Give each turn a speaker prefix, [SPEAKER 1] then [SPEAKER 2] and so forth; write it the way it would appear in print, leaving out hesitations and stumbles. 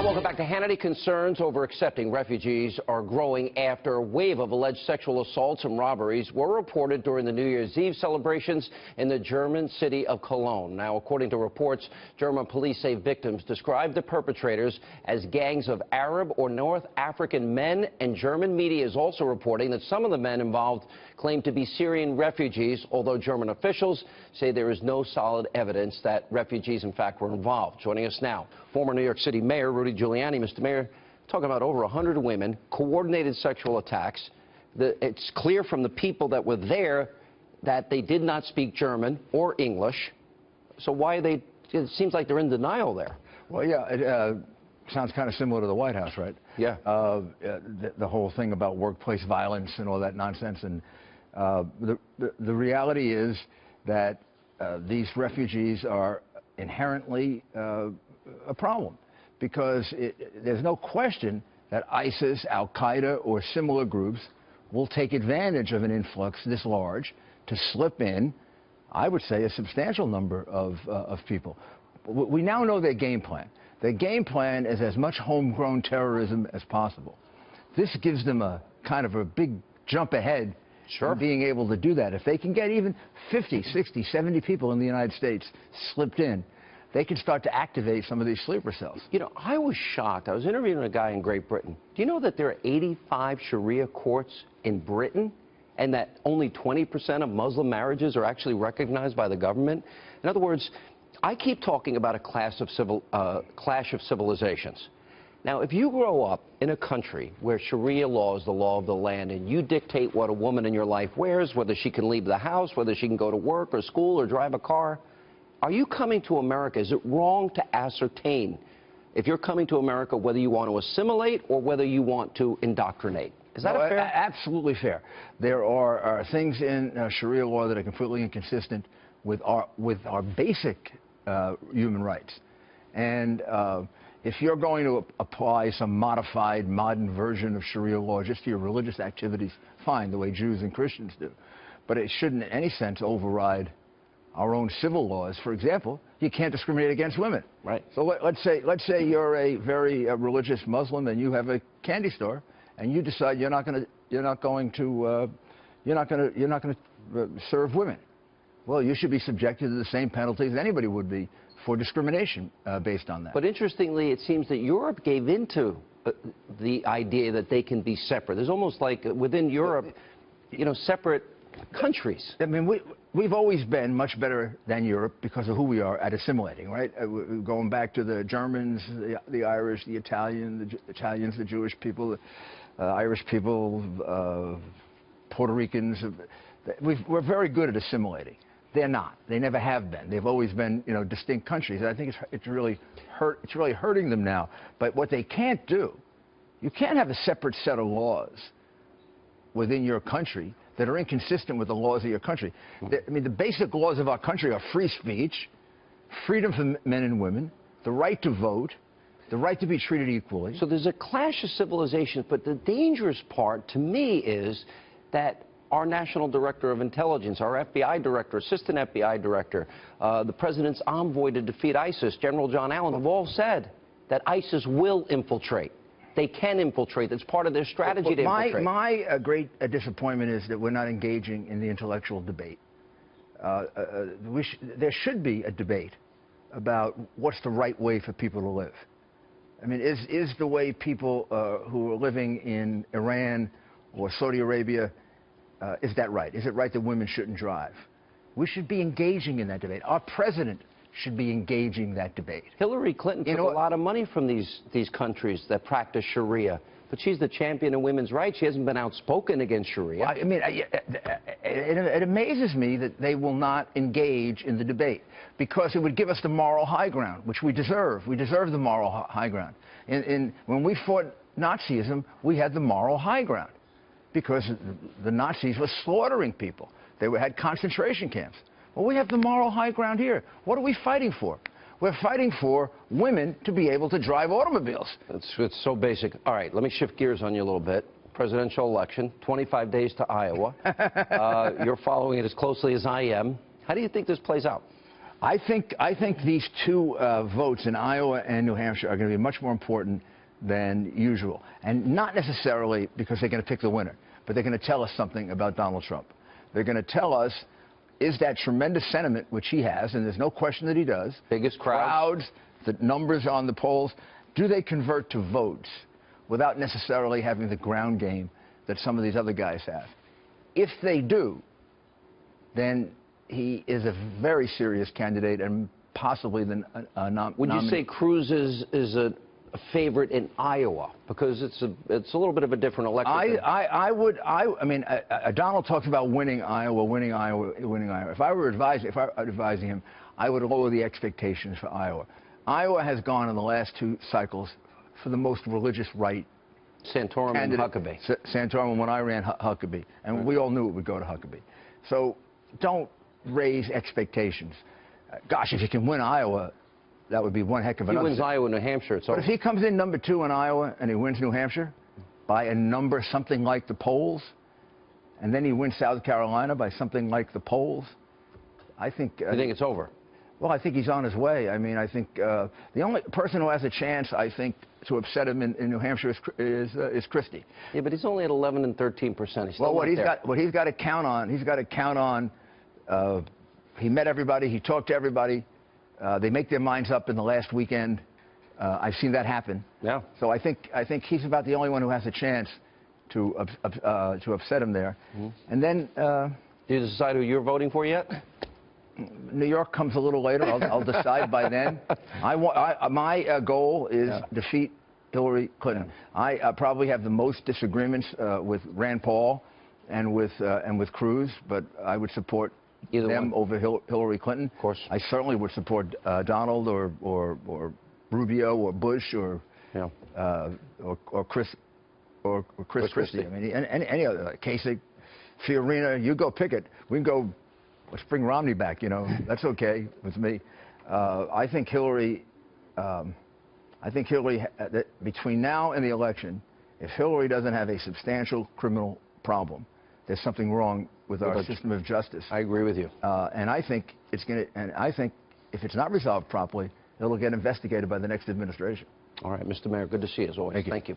[SPEAKER 1] Welcome back to Hannity. Concerns over accepting refugees are growing after a wave of alleged sexual assaults and robberies were reported during the New Year's Eve celebrations in the German city of Cologne. Now, according to reports, German police say victims described the perpetrators as gangs of Arab or North African men, and German media is also reporting that some of the men involved claim to be Syrian refugees, although German officials say there is no solid evidence that refugees, in fact, were involved. Joining us now, former New York City Mayor Rudy Giuliani. Mr. Mayor, talking about over 100 women, coordinated sexual attacks. It's clear from the people that were there that they did not speak German or English. So why are they, it seems like they're in denial there.
[SPEAKER 2] Well, yeah, it sounds kind of similar to the White House, right?
[SPEAKER 1] Yeah.
[SPEAKER 2] The whole thing about workplace violence and all that nonsense. And the reality is that these refugees are inherently a problem, because there's no question that ISIS, Al-Qaeda, or similar groups will take advantage of an influx this large to slip in, I would say, a substantial number of people. We now know their game plan. Their game plan is as much homegrown terrorism as possible. This gives them a kind of a big jump ahead in being able to do that. If they can get even 50, 60, 70 people in the United States slipped in, they can start to activate some of these sleeper cells.
[SPEAKER 1] You know, I was shocked. I was interviewing a guy in Great Britain. Do you know that there are 85 Sharia courts in Britain, and that only 20% of Muslim marriages are actually recognized by the government? In other words, I keep talking about a clash of civilizations. Now, if you grow up in a country where Sharia law is the law of the land, and you dictate what a woman in your life wears, whether she can leave the house, whether she can go to work or school or drive a car, are you coming to America? Is it wrong to ascertain, if you're coming to America, whether you want to assimilate or whether you want to indoctrinate? Is that fair?
[SPEAKER 2] Absolutely fair. There are things in Sharia law that are completely inconsistent with our basic human rights. And if you're going to apply some modified, modern version of Sharia law just to your religious activities, fine, the way Jews and Christians do. But it shouldn't in any sense override our own civil laws. For example, you can't discriminate against women.
[SPEAKER 1] Right.
[SPEAKER 2] So let's say you're a very religious Muslim and you have a candy store, and you decide you're not going to serve women. Well, you should be subjected to the same penalties anybody would be for discrimination based on that.
[SPEAKER 1] But interestingly, it seems that Europe gave into the idea that they can be separate. There's almost like within Europe, you know, separate countries.
[SPEAKER 2] I mean, we've always been much better than Europe because of who we are at assimilating, right? Going back to the Germans, the Irish, the Italians, the Jewish people, the Irish people, Puerto Ricans. We're very good at assimilating. They're not. They never have been. They've always been, you know, distinct countries. I think it's really hurting them now. But what they can't do, you can't have a separate set of laws within your country that are inconsistent with the laws of your country. I mean, the basic laws of our country are free speech, freedom for men and women, the right to vote, the right to be treated equally.
[SPEAKER 1] So there's a clash of civilizations, but the dangerous part to me is that our National Director of Intelligence, our FBI Director, Assistant FBI Director, the President's envoy to defeat ISIS, General John Allen, have all said that ISIS will infiltrate. They can infiltrate. It's part of their strategy to infiltrate.
[SPEAKER 2] My great disappointment is that we're not engaging in the intellectual debate. There should be a debate about what's the right way for people to live. I mean, is the way people who are living in Iran or Saudi Arabia, is that right? Is it right that women shouldn't drive? We should be engaging in that debate. Our president should be engaging that debate.
[SPEAKER 1] Hillary Clinton took a lot of money from these countries that practice Sharia, but she's the champion of women's rights. She hasn't been outspoken against Sharia.
[SPEAKER 2] Well, I mean, it amazes me that they will not engage in the debate, because it would give us the moral high ground, which we deserve. We deserve the moral high ground. When we fought Nazism, we had the moral high ground, because the Nazis were slaughtering people. They had concentration camps. Well, we have the moral high ground here. What are we fighting for? We're fighting for women to be able to drive automobiles.
[SPEAKER 1] It's so basic. All right, let me shift gears on you a little bit. Presidential election, 25 days to Iowa. You're following it as closely as I am. How do you think this plays out?
[SPEAKER 2] I think these two votes in Iowa and New Hampshire are going to be much more important than usual, and not necessarily because they're going to pick the winner, but they're going to tell us something about Donald Trump. They're going to tell us, is that tremendous sentiment, which he has, and there's no question that he does,
[SPEAKER 1] biggest crowds,
[SPEAKER 2] the numbers on the polls, do they convert to votes without necessarily having the ground game that some of these other guys have? If they do, then he is a very serious candidate and possibly the nominee.
[SPEAKER 1] Would you say Cruz is a favorite in Iowa, because it's a little bit of a different election?
[SPEAKER 2] I mean, Donald talks about winning Iowa. If I were advising him, I would lower the expectations for Iowa. Iowa has gone in the last two cycles for the most religious right.
[SPEAKER 1] Santorum and Huckabee.
[SPEAKER 2] Santorum, when I ran Huckabee, and we all knew it would go to Huckabee. So don't raise expectations. Gosh, if you can win Iowa, that would be one heck of an upset.
[SPEAKER 1] He wins Iowa, New Hampshire, it's over.
[SPEAKER 2] But if he comes in number 2 in Iowa and he wins New Hampshire by a number something like the polls, and then he wins South Carolina by something like the polls, I think...
[SPEAKER 1] you think it's over?
[SPEAKER 2] Well, I think he's on his way. I mean, I think the only person who has a chance, I think, to upset him in New Hampshire is Christie.
[SPEAKER 1] Yeah, but he's only at 11 and 13%. He's still
[SPEAKER 2] what he's got to count on, he met everybody, he talked to everybody. They make their minds up in the last weekend. I've seen that happen.
[SPEAKER 1] Yeah.
[SPEAKER 2] So I think he's about the only one who has a chance to upset him there. Mm-hmm. And then...
[SPEAKER 1] do you decide who you're voting for yet?
[SPEAKER 2] New York comes a little later. I'll decide by then. My goal is defeat Hillary Clinton. I probably have the most disagreements with Rand Paul and with Cruz, but I would support them over Hillary Clinton.
[SPEAKER 1] Of course.
[SPEAKER 2] I certainly would support Donald or Rubio or Bush or Chris Christie. I mean, any other Kasich, Fiorina. You go pick it. We can go. Let's bring Romney back, you know. That's okay with me. I think Hillary, between now and the election, if Hillary doesn't have a substantial criminal problem, there's something wrong with our system of justice.
[SPEAKER 1] I agree with you.
[SPEAKER 2] And I think it's going to, and I think if it's not resolved properly, it'll get investigated by the next administration.
[SPEAKER 1] All right, Mr. Mayor, good to see you as always.
[SPEAKER 2] Thank you.